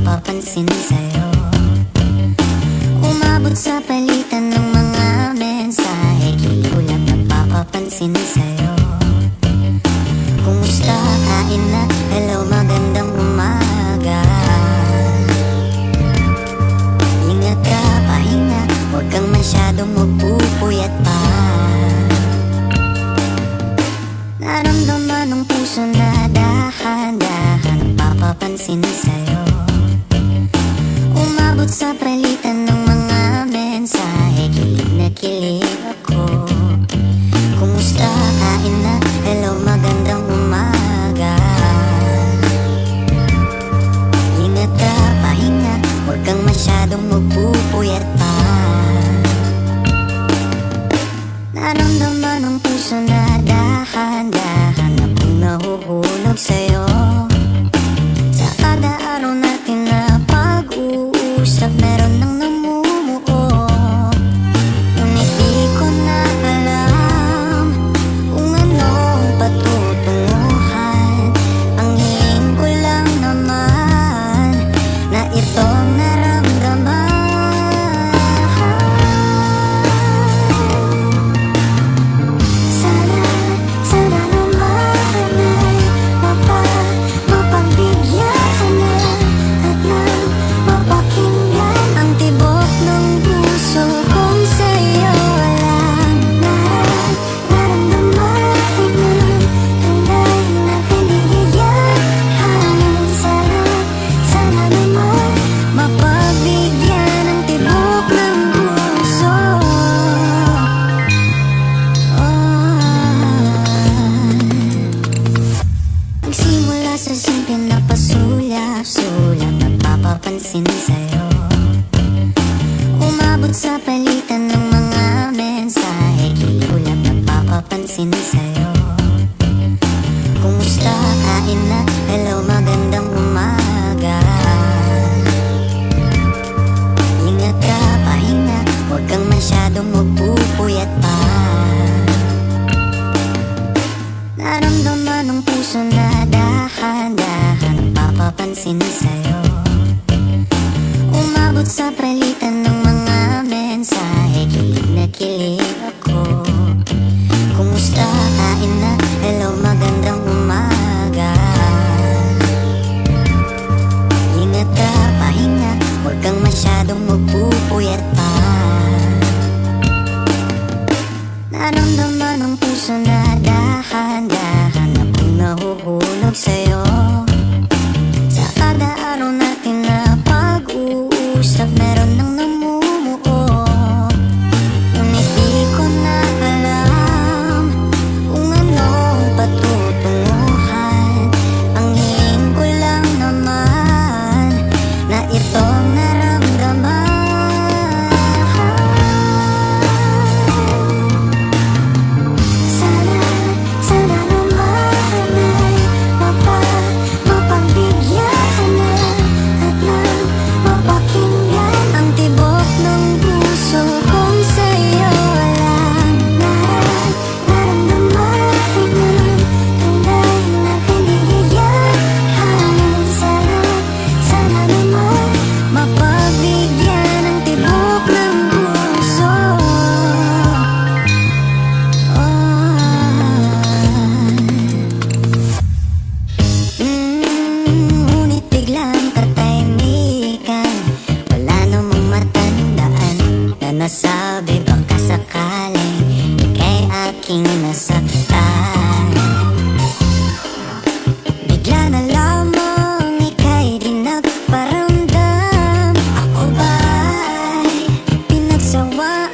Napapansin sa'yo, umabot sa palitan ng mga mensahe, kiulap napapapansin sa'yo. Kumusta, kain na, hello, magandang umaga. Ingat ka, pahinga, huwag kang masyadong magpupuyat pa. Naramdaman ng puso na dahan-dahan napapapansin sa'yo, umabot sa palitan ng mga mensahe, kilig na kilig ako. Kumusta, kain na, hello, magandang umaga. Ingat ka, pahinga, huwag kang masyadong magpupuyat pa. Naramdaman ng puso na dahan-dahan na pong nahuhulog sa'yo. Sa kada araw natin na pag-uusap, meron nang namumuo. Ngunit di ko na alam kung anong patutunguhan. Ang hiling ko lang naman na itong naramdaman. Sana naman ay mapagbigyan na at nang mapakinggan ang tibok ng puso kong sa'yo walang naramdaman. Tunay na kaligayahan. Sana naman mapagbigyan ang tibok ng puso. Nagsimula sa simple na pasulap-sulap, napapapansin sa'yo, umabot sa palitan ng mga mensahe, kiulap napapapansin sa'yo. Kumusta, kain na, hello, magandang umaga. Ingat ka, pahinga, huwag kang masyadong magpupuyat pa. Naramdaman ng puso na dahan-dahan napapapansin sa'yo, umabot sa palitan ng mga mensahe, kilig na kilig ako. Kumusta, kain na, hello, magandang umaga. Ingat ka, pahinga, huwag kang masyadong magpupuyat pa. Naramdaman ng puso na dahan-dahan na pong nahuhulog sa'yo. Sa kada araw natin na pag-uusap, meron nang namumuo. Ngunit di ko na alam kung anong patutunguhan. Ang hiling ko lang naman na itong naramdaman. Sana naman ay mapagbigyan na at nang mapakinggan ang tibok ng puso kong sa'yo walang naramdaman. Tunay na kaligayahan. Sana naman mapagbigyan ang tibok ng puso. Ngunit biglang katahimikan, wala namang matandaan na nasabi baka sakaling ika'y aking nasaktan. Bigla na lamang ika'y di nagparamdam. Ako ba'y pinagsawaan?